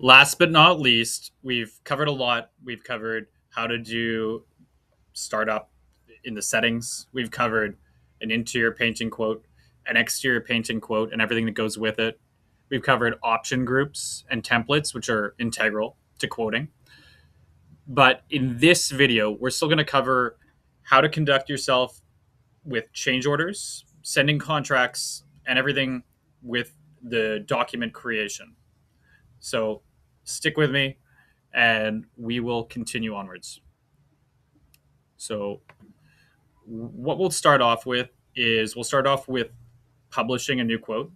Last but not least, we've covered a lot. We've covered how to do startup in the settings. We've covered an interior painting quote, an exterior painting quote, and everything that goes with it. We've covered option groups and templates, which are integral to quoting. But in this video, we're still going to cover how to conduct yourself with change orders, sending contracts, and everything with the document creation. So stick with me and we will continue onwards. So what we'll start off with is we'll start off with publishing a new quote.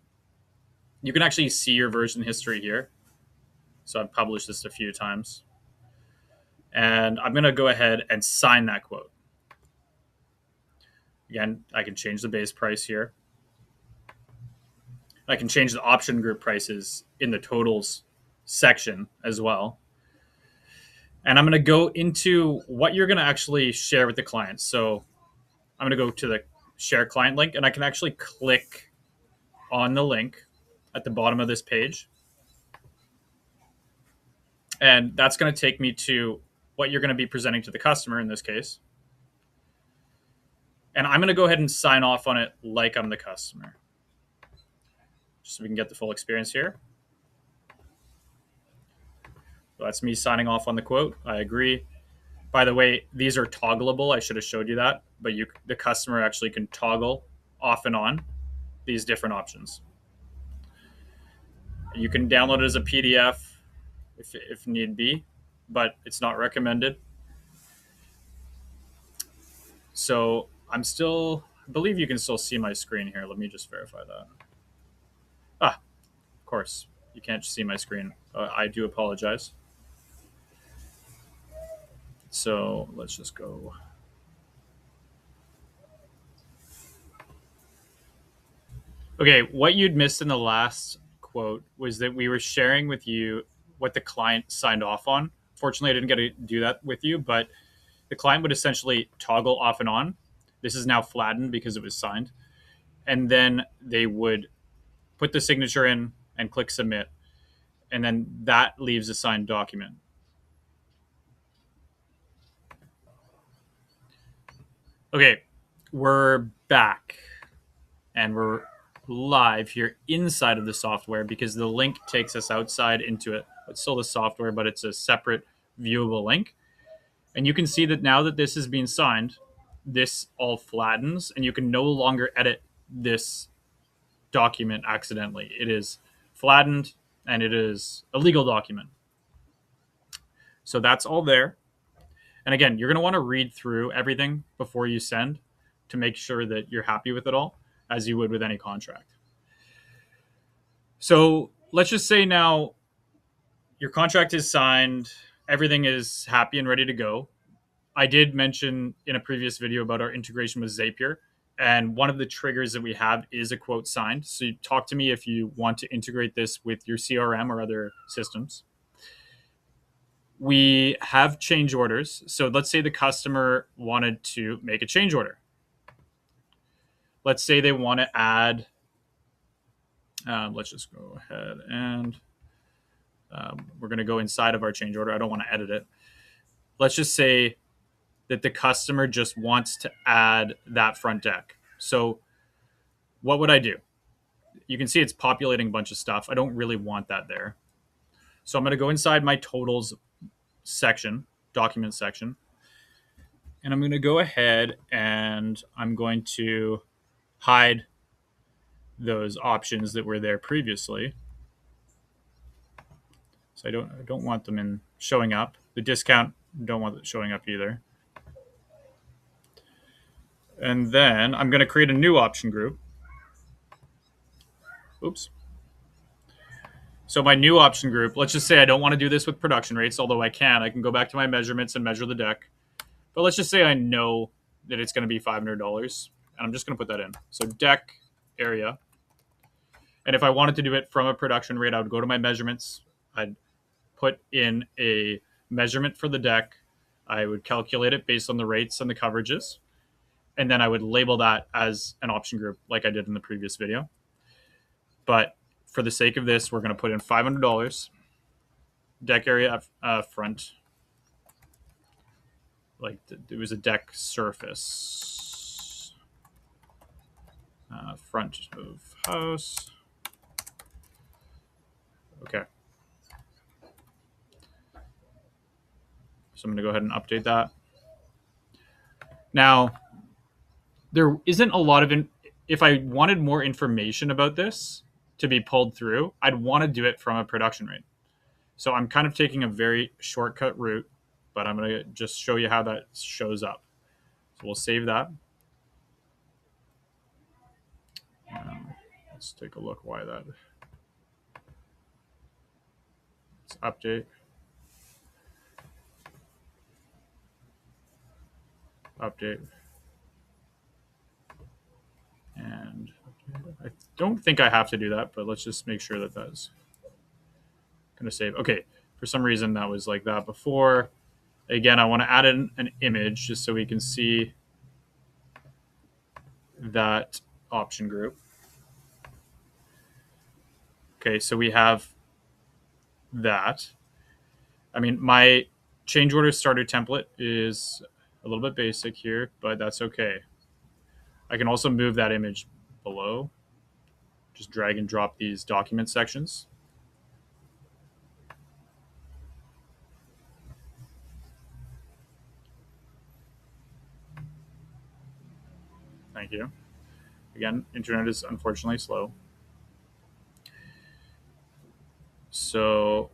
You can actually see your version history here. So I've published this a few times. And I'm going to go ahead and sign that quote. Again, I can change the base price here. I can change the option group prices in the totals section as well. And I'm going to go into what you're going to actually share with the client. So I'm going to go to the share client link, and I can actually click on the link at the bottom of this page. And that's going to take me to what you're going to be presenting to the customer in this case. And I'm going to go ahead and sign off on it like I'm the customer, just so we can get the full experience here. So that's me signing off on the quote. I agree. By the way, these are toggleable. I should have showed you that, but the customer actually can toggle off and on these different options. You can download it as a PDF if need be, but it's not recommended. So I believe you can still see my screen here. Let me just verify that. Of course, you can't see my screen. I do apologize. So let's just go. Okay, what you'd missed in the last quote was that we were sharing with you what the client signed off on. Fortunately, I didn't get to do that with you, but the client would essentially toggle off and on. This is now flattened because it was signed. And then they would put the signature in and click submit. And then that leaves a signed document. Okay, we're back and we're live here inside of the software because the link takes us outside into it. It's still the software, but it's a separate viewable link. And you can see that now that this is being signed, this all flattens and you can no longer edit this document accidentally. It is flattened and it is a legal document. So that's all there. And again, you're going to want to read through everything before you send to make sure that you're happy with it all, as you would with any contract. So let's just say now your contract is signed, everything is happy and ready to go. I did mention in a previous video about our integration with Zapier, and one of the triggers that we have is a quote signed. So you talk to me if you want to integrate this with your CRM or other systems. We have change orders. So let's say the customer wanted to make a change order. Let's say they want to add, let's just go ahead and we're going to go inside of our change order. I don't want to edit it. Let's just say that the customer just wants to add that front deck. So what would I do? You can see it's populating a bunch of stuff. I don't really want that there. So I'm going to go inside my totals section, document section, and I'm going to go ahead and I'm going to hide those options that were there previously. So I don't want them in showing up. The discount, don't want it showing up either. And then I'm going to create a new option group. Oops. So my new option group, let's just say I don't want to do this with production rates, although I can go back to my measurements and measure the deck. But let's just say I know that it's going to be $500, and I'm just going to put that in. So deck area. And if I wanted to do it from a production rate, I would go to my measurements. I'd put in a measurement for the deck. I would calculate it based on the rates and the coverages. And then I would label that as an option group like I did in the previous video. But for the sake of this, we're going to put in $500. deck area front, like it was a deck surface, front of house. Okay. So I'm going to go ahead and update that. Now, there isn't a lot of if I wanted more information about this to be pulled through, I'd want to do it from a production rate. So I'm kind of taking a very shortcut route, but I'm going to just show you how that shows up. So we'll save that. Let's take a look why that. Let's update. Update. And I don't think I have to do that, but let's just make sure that that's going to save. Okay, for some reason that was like that before. Again, I want to add in an image just so we can see that option group. Okay, so we have that. I mean, my change order starter template is a little bit basic here, but that's okay. I can also move that image below. Just drag and drop these document sections. Thank you. Again, internet is unfortunately slow. So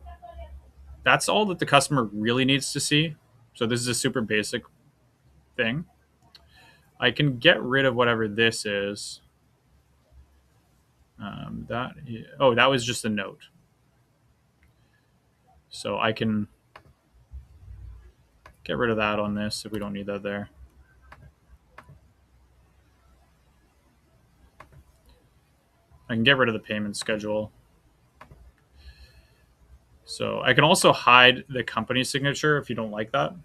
that's all that the customer really needs to see. So this is a super basic thing. I can get rid of whatever this is. That was just a note. So I can get rid of that on this if we don't need that there. I can get rid of the payment schedule. So I can also hide the company signature if you don't like that.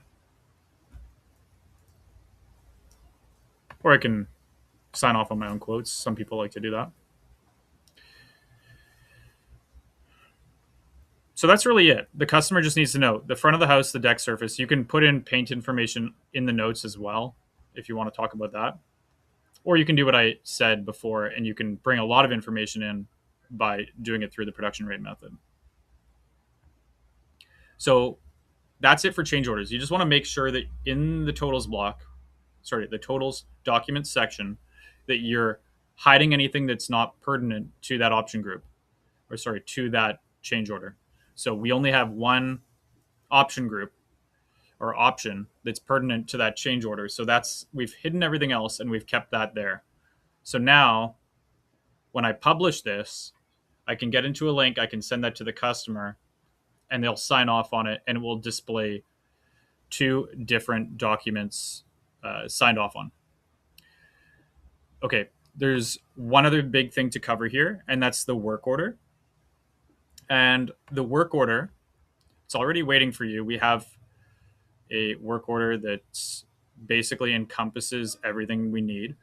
Or I can sign off on my own quotes. Some people like to do that. So that's really it. The customer just needs to know the front of the house, the deck surface. You can put in paint information in the notes as well if you want to talk about that. Or you can do what I said before, and you can bring a lot of information in by doing it through the production rate method. So that's it for change orders. You just want to make sure that in the totals the totals document section, that you're hiding anything that's not pertinent to that option group, to that change order. So we only have one option group or option that's pertinent to that change order. So we've hidden everything else and we've kept that there. So now when I publish this, I can get into a link, I can send that to the customer, and they'll sign off on it, and it will display two different documents signed off on. Okay, there's one other big thing to cover here, and that's the work order. And the work order, it's already waiting for you. We have a work order that basically encompasses everything we need.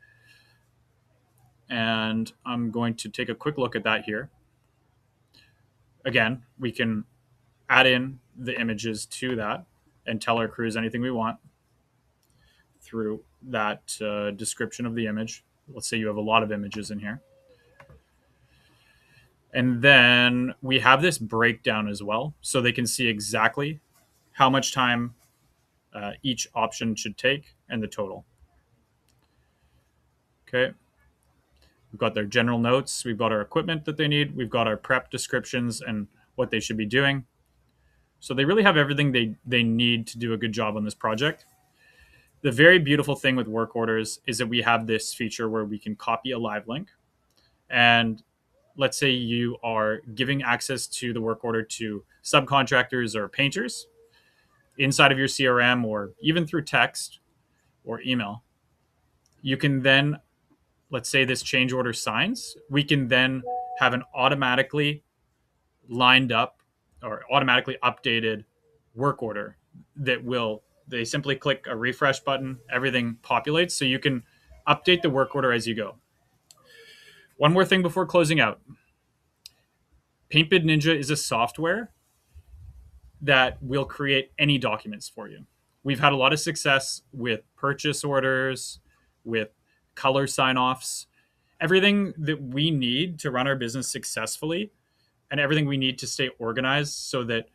And I'm going to take a quick look at that here. Again, we can add in the images to that and tell our crews anything we want through that description of the image. Let's say you have a lot of images in here. And then we have this breakdown as well, so they can see exactly how much time each option should take and the total. Okay. We've got their general notes. We've got our equipment that they need. We've got our prep descriptions and what they should be doing. So they really have everything they need to do a good job on this project. The very beautiful thing with work orders is that we have this feature where we can copy a live link. And let's say you are giving access to the work order to subcontractors or painters inside of your CRM or even through text or email. You can then, let's say this change order signs, we can then have an automatically lined up or automatically updated work order they simply click a refresh button, everything populates, so you can update the work order as you go. One more thing before closing out. Paint Bid Ninja is a software that will create any documents for you. We've had a lot of success with purchase orders, with color sign offs, everything that we need to run our business successfully, and everything we need to stay organized so that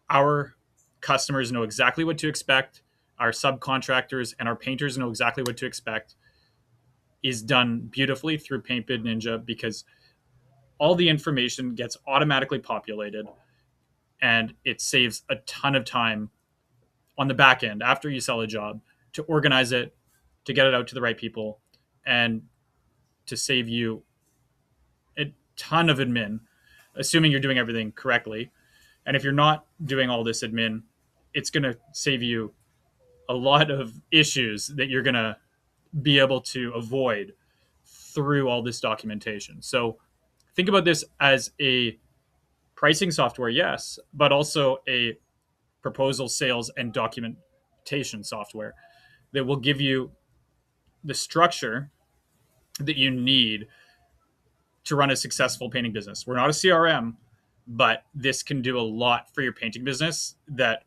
our customers know exactly what to expect, our subcontractors and our painters know exactly what to expect, is done beautifully through PaintBid Ninja, because all the information gets automatically populated and it saves a ton of time on the back end after you sell a job to organize it, to get it out to the right people, and to save you a ton of admin, assuming you're doing everything correctly. And if you're not doing all this admin, it's going to save you a lot of issues that you're going to be able to avoid through all this documentation. So think about this as a pricing software, yes, but also a proposal, sales, and documentation software that will give you the structure that you need to run a successful painting business. We're not a CRM, but this can do a lot for your painting business that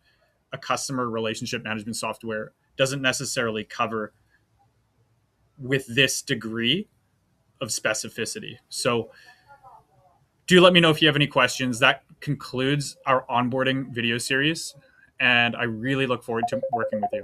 a customer relationship management software doesn't necessarily cover with this degree of specificity. So do let me know if you have any questions. That concludes our onboarding video series, and I really look forward to working with you.